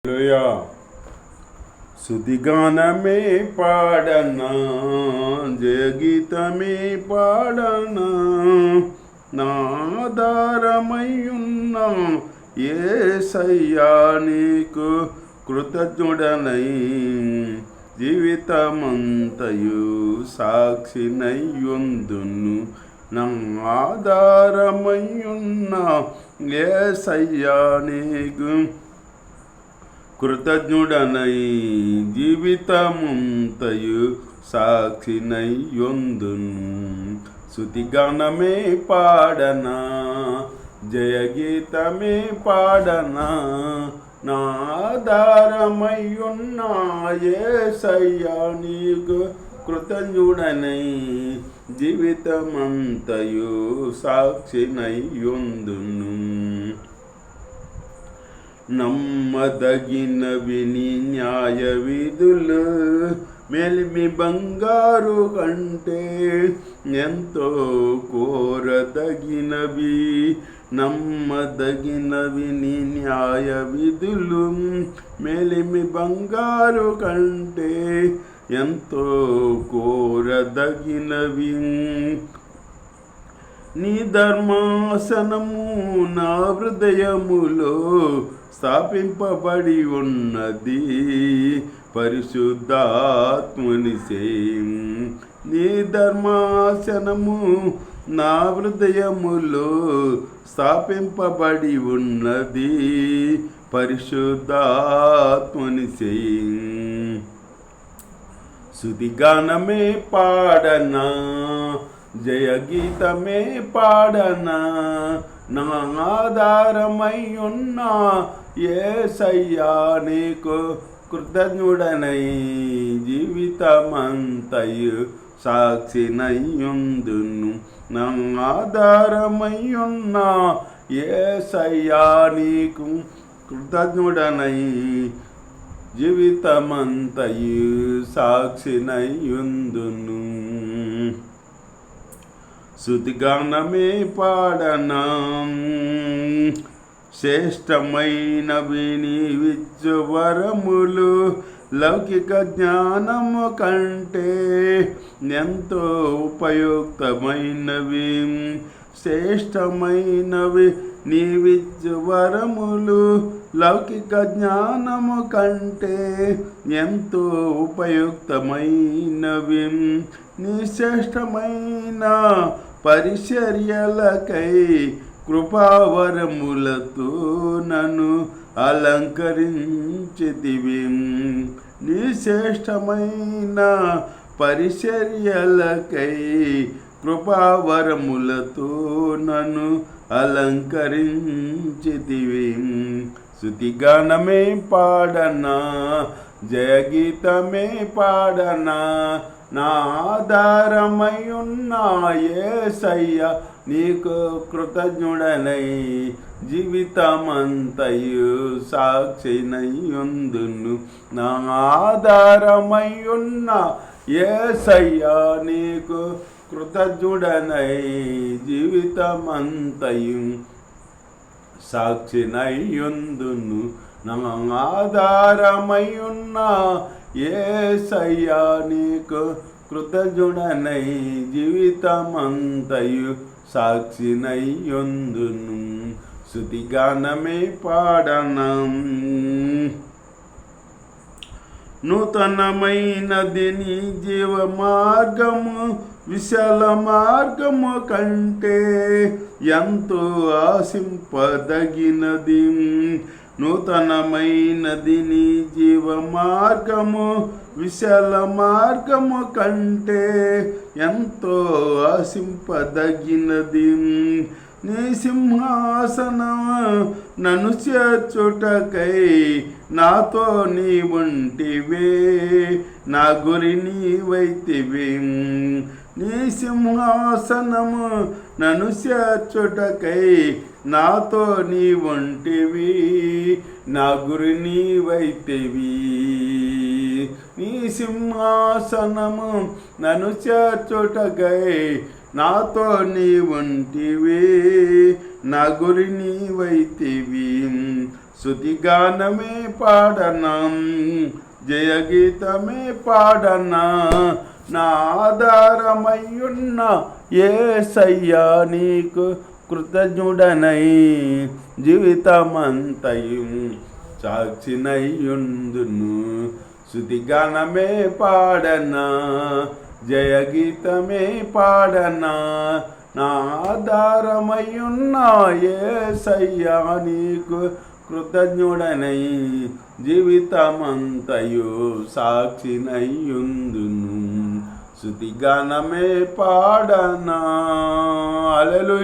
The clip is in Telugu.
హల్లెలూయా. స్తుతిగానమే పాడనా, జయగీతమే పాడనా, నాధారమయ్యున్న యేసయ్యా నీకు కృతజ్ఞుడనై, జీవితమంతయు సాక్షినయ్యుందును. నా ఆధారమయ్యున్న యేసయ్యా నీకు కృతజ్ఞుడనై, జీవితమంతయు సాక్షినయ్యుందును. స్తుతిగానమే పాడనా, జయగీతమే పాడనా, నా ఆధారమయ్యున్న యేసయ్యా నీకు కృతజ్ఞుడనై, జీవితమంతయు సాక్షినయ్యుందును. నమ్మదగినవి నీ న్యాయ విధులు, మెలిమి బంగారు కంటే ఎంతో కోరదగినవి. నమ్మదగినవి నీ న్యాయ విధులు, మెలిమి బంగారు కంటే ఎంతో కోరదగినవి. నీ ధర్మాసనము నా హృదయములో స్థాపింపబడి ఉన్నది, పరిశుద్ధాత్ముని సేయం. నీ ధర్మాసనము నా హృదయములో స్థాపింపబడి ఉన్నది, పరిశుద్ధాత్ముని సేయం. స్తుతిగానమే పాడనా, జయగీతమే పాడనా, నా ఆధారమయ్యున్న యేసయ్యా నీకు కృతజ్ఞుడనై, జీవితమంతయు సాక్షినయ్యుందును. నా ఆధారమయ్యున్న యేసయ్యా నీకు కృతజ్ఞుడనై, జీవితమంతయు సాక్షినయ్యుందును. స్తుతిగానమే పాడనా, శ్రేష్టమైనవి నీవిచ్చు వరములు, లౌకిక జ్ఞానము కంటే ఎంతో ఉపయుక్తమైనవి. శ్రేష్టమైనవి నీవిచ్చు వరములు, లౌకిక జ్ఞానము కంటే ఎంతో ఉపయుక్తమైనవి. నీ శ్రేష్టమైన పరిచర్యలకై కృపావరములతో నన్ను అలంకరించితివి. నీ శ్రేష్టమైన పరిచర్యలకై కృపావరములతో నన్ను అలంకరించితివి. స్తుతిగానమే పాడనా, జయగీతమే పాడనా, నా ఆధారమయ్యున్న యేసయ్యా నీకు కృతజ్ఞుడనై, జీవితమంతయు సాక్షినయ్యుందును. నా ఆధారమయ్యున్న యేసయ్యా నీకు కృతజ్ఞుడనై, జీవితమంతయు సాక్షినయ్యుందును. నా ఆధారమయ్యున్న యేసయ్యా నీకు కృతజ్ఞుడనై, జీవితమంతయు సాక్షినయ్యుందును. స్తుతిగానమే పాడనా, నూతనమైనది నీ జీవ మార్గము, విశాల మార్గము కంటే ఎంతో ఆశింపదగినది. నూతనమైనది నీ జీవ మార్గము, విశాల మార్గము కంటే ఎంతో ఆశింపదగినది. నీ సింహాసనం నన్ను చేర్చుటకై నాతో నీ ఉంటివే, నా గురి నీవైతివి. నీ సింహాసనము నన్ను చేర్చుటకై నాతో నీ ఉంటివి, నా గురి నీవైతివి. నీ సింహాసనము నన్ను చేర్చుటకై నాతో నీ ఉంటివి, నా గురి నీవైతివి. శృతిగానమే పాడనా, జయగీతమే పాడనా. నా ఆధారమయ్యున్న యేసయ్యా నీకు కృతజ్ఞుడనై జీవితమంతయు సాక్షినయ్యుందును. శృతిగానమే పాడనా, జయగీతమే పాడనా. నా ఆధారమయ్యున్న యేసయ్యా నీకు కృతజ్ఞుడనై జీవితమంతయు సాక్షినయ్యుందును. శృతిగానమే పాడనా. హల్లెలూయా.